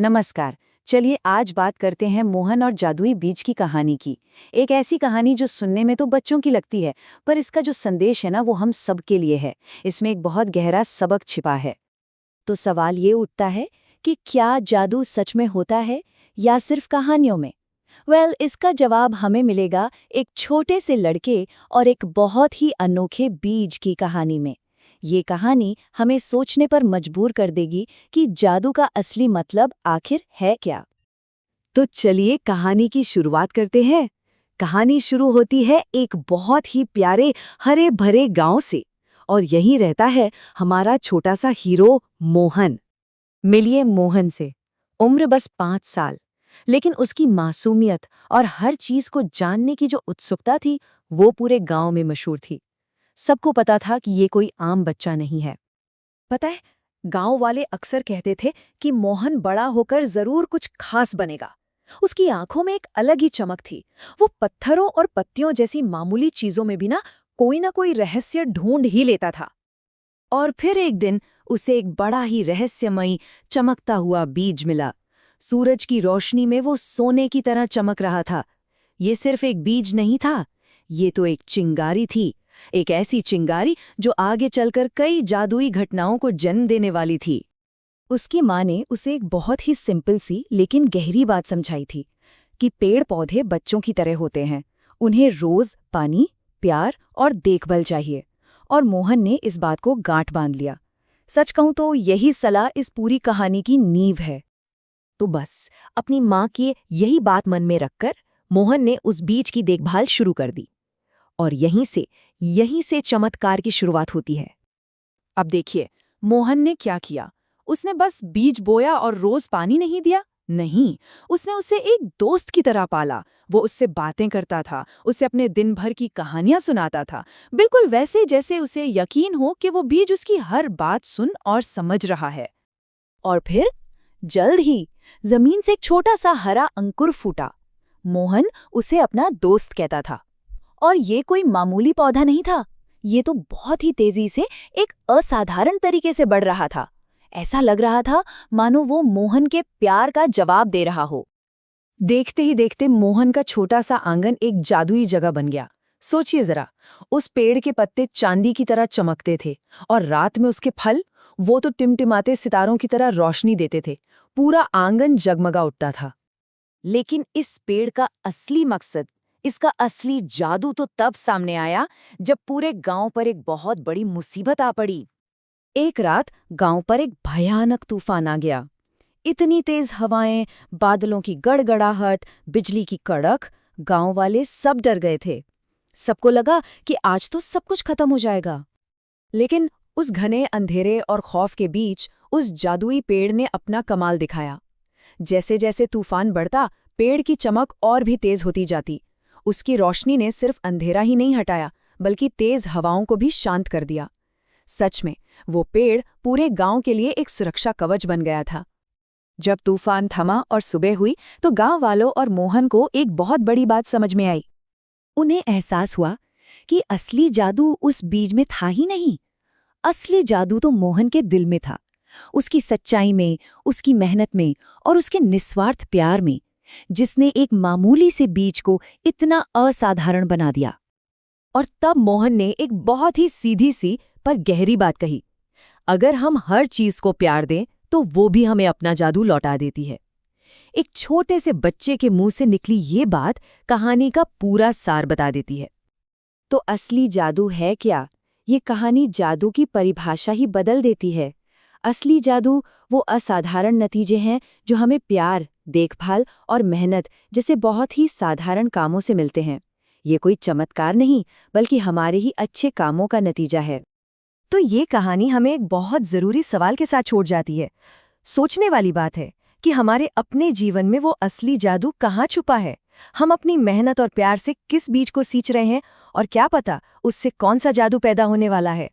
नमस्कार। चलिए आज बात करते हैं मोहन और जादुई बीज की कहानी की। एक ऐसी कहानी जो सुनने में तो बच्चों की लगती है, पर इसका जो संदेश है ना वो हम सब के लिए है। इसमें एक बहुत गहरा सबक छिपा है। तो सवाल ये उठता है कि क्या जादू सच में होता है या सिर्फ कहानियों में? इसका जवाब हमें मिलेगा एक छोटे से लड़के और एक बहुत ही अनोखे बीज की कहानी में। ये कहानी हमें सोचने पर मजबूर कर देगी कि जादू का असली मतलब आखिर है क्या। तो चलिए कहानी की शुरुआत करते हैं। कहानी शुरू होती है एक बहुत ही प्यारे हरे भरे गांव से, और यहीं रहता है हमारा छोटा सा हीरो मोहन। मिलिए मोहन से। उम्र बस 5 साल, लेकिन उसकी मासूमियत और हर चीज को जानने की जो उत्सुकता थी वो पूरे गांव में मशहूर थी। सबको पता था कि ये कोई आम बच्चा नहीं है। पता है, गांव वाले अक्सर कहते थे कि मोहन बड़ा होकर जरूर कुछ खास बनेगा। उसकी आंखों में एक अलग ही चमक थी। वो पत्थरों और पत्तियों जैसी मामूली चीजों में भी ना कोई रहस्य ढूंढ ही लेता था। और फिर एक दिन उसे एक बड़ा ही रहस्यमयी चमकता हुआ बीज मिला। सूरज की रोशनी में वो सोने की तरह चमक रहा था। ये सिर्फ एक बीज नहीं था, ये तो एक चिंगारी थी। एक ऐसी चिंगारी जो आगे चलकर कई जादुई घटनाओं को जन्म देने वाली थी। उसकी माँ ने उसे एक बहुत ही सिंपल सी लेकिन गहरी बात समझाई थी कि पेड़ पौधे बच्चों की तरह होते हैं। उन्हें रोज पानी, प्यार और देखभाल चाहिए। और मोहन ने इस बात को गांठ बांध लिया। सच कहूं तो यही सलाह इस पूरी कहानी की नींव है। तो बस अपनी माँ की यही बात मन में रखकर मोहन ने उस बीज की देखभाल शुरू कर दी। और यहीं से चमत्कार की शुरुआत होती है। अब देखिए, मोहन ने क्या किया। उसने बस बीज बोया और रोज पानी नहीं दिया। नहीं, उसने उसे एक दोस्त की तरह पाला। वो उससे बातें करता था, उसे अपने दिन भर की कहानियां सुनाता था, बिल्कुल वैसे जैसे उसे यकीन हो कि वो बीज उसकी हर बात सुन और समझ रहा है। और फिर जल्द ही जमीन से एक छोटा सा हरा अंकुर फूटा। मोहन उसे अपना दोस्त कहता था। और ये कोई मामूली पौधा नहीं था, ये तो बहुत ही तेजी से एक असाधारण तरीके से बढ़ रहा था। ऐसा लग रहा था मानो वो मोहन के प्यार का जवाब दे रहा हो। देखते ही देखते मोहन का छोटा सा आंगन एक जादुई जगह बन गया। सोचिए जरा, उस पेड़ के पत्ते चांदी की तरह चमकते थे, और रात में उसके फल, वो तो टिमटिमाते सितारों की तरह रोशनी देते थे। पूरा आंगन जगमगा उठता था। लेकिन इस पेड़ का असली मकसद, इसका असली जादू तो तब सामने आया जब पूरे गांव पर एक बहुत बड़ी मुसीबत आ पड़ी। एक रात गांव पर एक भयानक तूफान आ गया। इतनी तेज हवाएं, बादलों की गड़गड़ाहट, बिजली की कड़क, गांव वाले सब डर गए थे। सबको लगा कि आज तो सब कुछ खत्म हो जाएगा। लेकिन उस घने अंधेरे और खौफ के बीच उस जादुई पेड़ ने अपना कमाल दिखाया। जैसे जैसे तूफान बढ़ता, पेड़ की चमक और भी तेज होती जाती। उसकी रोशनी ने सिर्फ अंधेरा ही नहीं हटाया, बल्कि तेज हवाओं को भी शांत कर दिया। सच में वो पेड़ पूरे गांव के लिए एक सुरक्षा कवच बन गया था। जब तूफान थमा और सुबह हुई तो गांव वालों और मोहन को एक बहुत बड़ी बात समझ में आई। उन्हें एहसास हुआ कि असली जादू उस बीज में था ही नहीं। असली जादू तो मोहन के दिल में था, उसकी सच्चाई में, उसकी मेहनत में और उसके निस्वार्थ प्यार में, जिसने एक मामूली से बीज को इतना असाधारण बना दिया। और तब मोहन ने एक बहुत ही सीधी सी पर गहरी बात कही। अगर हम हर चीज को प्यार दें तो वो भी हमें अपना जादू लौटा देती है। एक छोटे से बच्चे के मुंह से निकली ये बात कहानी का पूरा सार बता देती है। तो असली जादू है क्या? ये कहानी जादू की परिभाषा ही बदल देती है। असली जादू वो असाधारण नतीजे हैं जो हमें प्यार, देखभाल और मेहनत जैसे बहुत ही साधारण कामों से मिलते हैं। ये कोई चमत्कार नहीं, बल्कि हमारे ही अच्छे कामों का नतीजा है। तो ये कहानी हमें एक बहुत जरूरी सवाल के साथ छोड़ जाती है। सोचने वाली बात है कि हमारे अपने जीवन में वो असली जादू कहाँ छुपा है। हम अपनी मेहनत और प्यार से किस बीज को सींच रहे हैं, और क्या पता उससे कौन सा जादू पैदा होने वाला है।